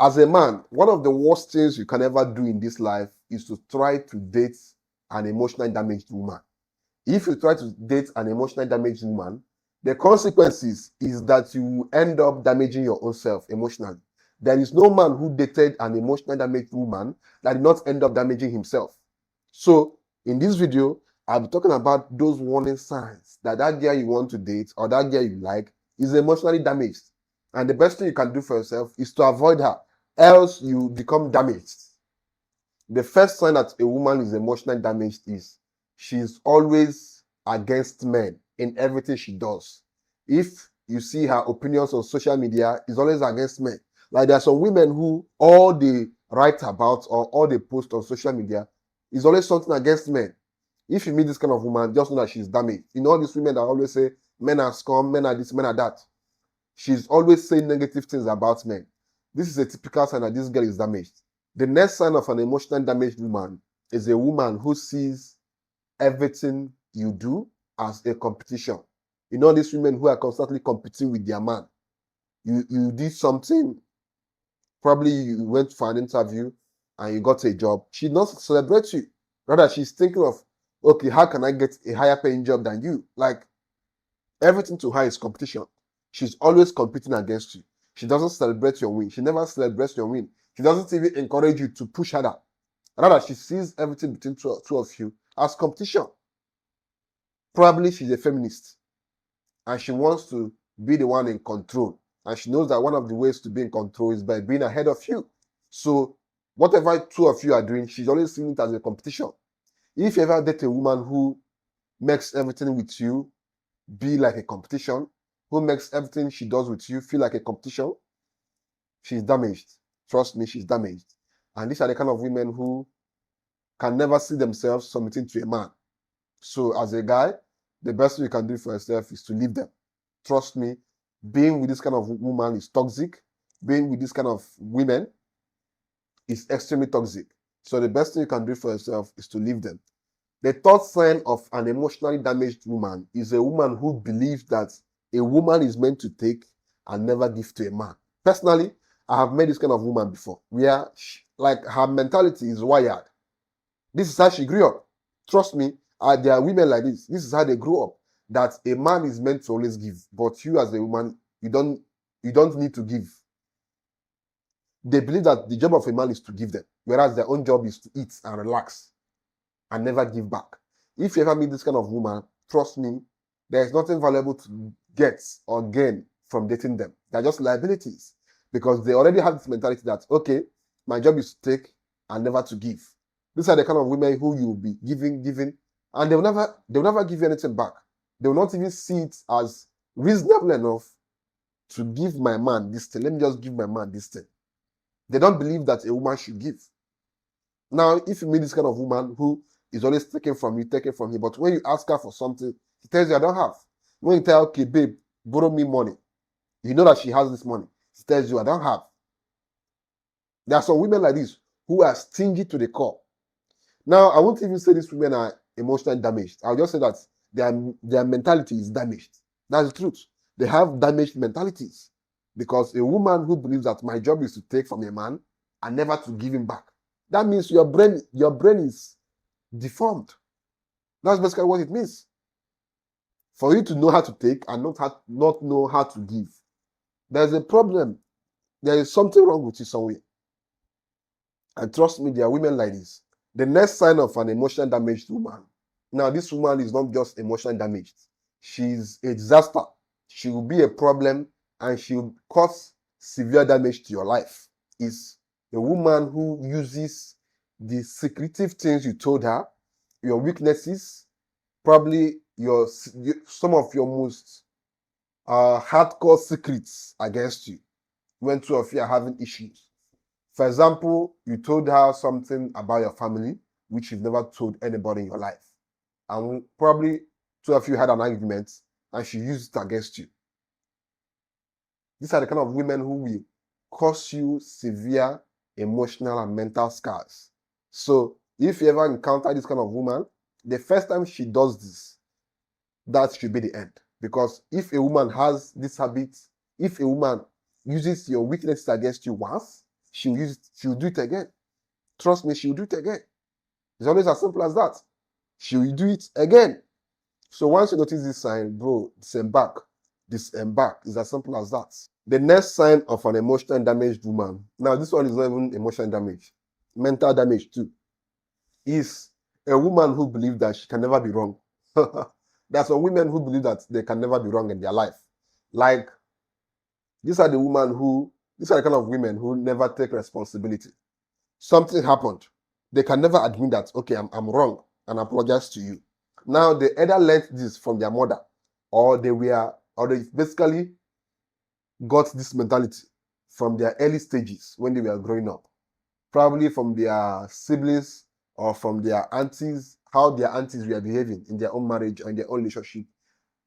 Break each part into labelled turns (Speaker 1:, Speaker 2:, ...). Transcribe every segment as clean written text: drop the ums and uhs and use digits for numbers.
Speaker 1: As a man, one of the worst things you can ever do in this life is to try to date an emotionally damaged woman. If you try to date an emotionally damaged woman, the consequences is that you end up damaging your own self emotionally. There is no man who dated an emotionally damaged woman that did not end up damaging himself. So, in this video, I'll be talking about those warning signs that that girl you want to date or that girl you like is emotionally damaged. And the best thing you can do for yourself is to avoid her, else you become damaged. The first sign that a woman is emotionally damaged is she's always against men in everything she does. If you see her opinions on social media, is always against men. Like there are some women who all they write about or all they post on social media is always something against men. If you meet this kind of woman, just know that she's damaged. You know all these women that always say men are scum, men are this, men are that. She's always saying negative things about men. This is a typical sign that this girl is damaged. The next sign of an emotionally damaged woman is a woman who sees everything you do as a competition. You know these women who are constantly competing with their man. You did something, probably you went for an interview and you got a job. She doesn't celebrate you. Rather, she's thinking of, okay, how can I get a higher paying job than you? Like everything to her is competition. She's always competing against you. She doesn't celebrate your win. She never celebrates your win. She doesn't even encourage you to push harder. Rather, she sees everything between two of you as competition. Probably she's a feminist and she wants to be the one in control. And she knows that one of the ways to be in control is by being ahead of you. So whatever two of you are doing, she's always seeing it as a competition. If you ever date a woman who makes everything with you be like a competition, who makes everything she does with you feel like a competition, she's damaged. Trust me, she's damaged. And these are the kind of women who can never see themselves submitting to a man. So as a guy, the best thing you can do for yourself is to leave them. Trust me, being with this kind of woman is toxic. Being with this kind of women is extremely toxic. So the best thing you can do for yourself is to leave them. The third sign of an emotionally damaged woman is a woman who believes that a woman is meant to take and never give to a man. Personally, I have met this kind of woman before, where like her mentality is wired. This is how she grew up. Trust me, there are women like this. This is how they grew up. That a man is meant to always give, but you as a woman, you don't need to give. They believe that the job of a man is to give them, whereas their own job is to eat and relax and never give back. If you ever meet this kind of woman, trust me, there is nothing valuable to get or gain from dating them. They're just liabilities because they already have this mentality that, okay, my job is to take and never to give. These are the kind of women who you will be giving, and they'll never give you anything back. They will not even see it as reasonable enough to give my man this thing. Let me just give my man this thing. They don't believe that a woman should give. Now, if you meet this kind of woman who is always taking from you, but when you ask her for something, she tells you, I don't have. When you tell her, okay, babe, borrow me money, you know that she has this money. She tells you, I don't have. There are some women like this who are stingy to the core. Now, I won't even say these women are emotionally damaged. I'll just say that their mentality is damaged. That's the truth. They have damaged mentalities. Because a woman who believes that my job is to take from a man and never to give him back, that means your brain is deformed. That's basically what it means. For you to know how to take and not know how to give, there's a problem. There is something wrong with you somewhere. And trust me, there are women like this. The next sign of an emotionally damaged woman. Now, this woman is not just emotionally damaged. She's a disaster. She will be a problem and she will cause severe damage to your life. Is a woman who uses the secretive things you told her, your weaknesses, probably some of your most hardcore secrets against you when two of you are having issues. For example, you told her something about your family, which you've never told anybody in your life. And probably two of you had an argument and she used it against you. These are the kind of women who will cause you severe emotional and mental scars. So if you ever encounter this kind of woman, the first time she does this, that should be the end. Because if a woman has this habit, if a woman uses your weaknesses against you once, she'll use it, she'll do it again. Trust me, she'll do it again. It's always as simple as that. She'll do it again. So once you notice this sign, bro, disembark. Disembark. It's as simple as that. The next sign of an emotionally damaged woman, now this one is not even emotional damage, mental damage too, is a woman who believes that she can never be wrong. There's some women who believe that they can never be wrong in their life. Like, these are the kind of women who never take responsibility. Something happened. They can never admit that, okay, I'm wrong and apologize to you. Now, they either learned this from their mother, or they basically got this mentality from their early stages when they were growing up. Probably from their siblings or from their aunties, how their aunties were behaving in their own marriage or in their own relationship,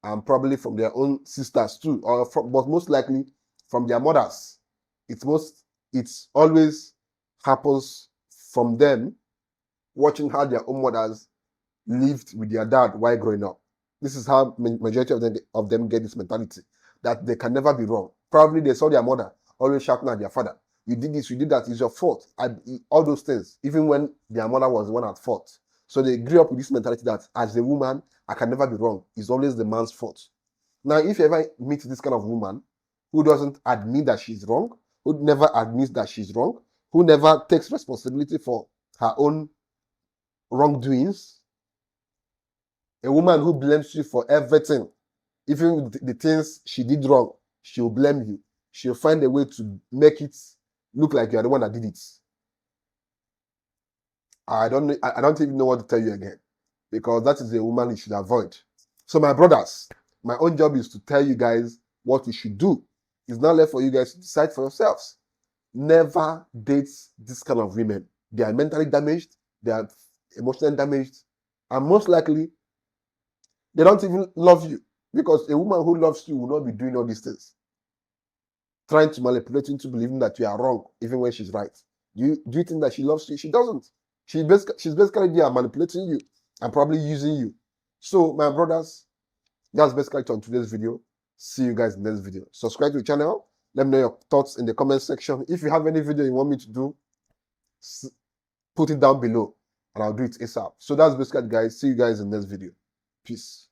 Speaker 1: and probably from their own sisters too, but most likely from their mothers. It's always happens from them watching how their own mothers lived with their dad while growing up. This is how majority of them get this mentality, that they can never be wrong. Probably they saw their mother always shouting at their father, you did this, you did that, it's your fault. All those things, even when their mother was the one at fault. So they grew up with this mentality that as a woman, I can never be wrong. It's always the man's fault. Now, if you ever meet this kind of woman who doesn't admit that she's wrong, who never admits that she's wrong, who never takes responsibility for her own wrongdoings, a woman who blames you for everything, even the things she did wrong, she'll blame you. She'll find a way to make it look like you're the one that did it. I don't even know what to tell you again, because that is a woman you should avoid. So my brothers, my own job is to tell you guys what you should do. It's not left for you guys to decide for yourselves. Never date this kind of women. They are mentally damaged, they are emotionally damaged, and most likely they don't even love you, because a woman who loves you will not be doing all these things, trying to manipulate you into believing that you are wrong even when she's right. Do you think that she loves you? She doesn't. She's basically there manipulating you and probably using you. So my brothers, that's basically it on today's video. See you guys in the next video. Subscribe to the channel. Let me know your thoughts in the comment section. If you have any video you want me to do, put it down below and I'll do it ASAP. So that's basically it, guys. See you guys in the next video. Peace.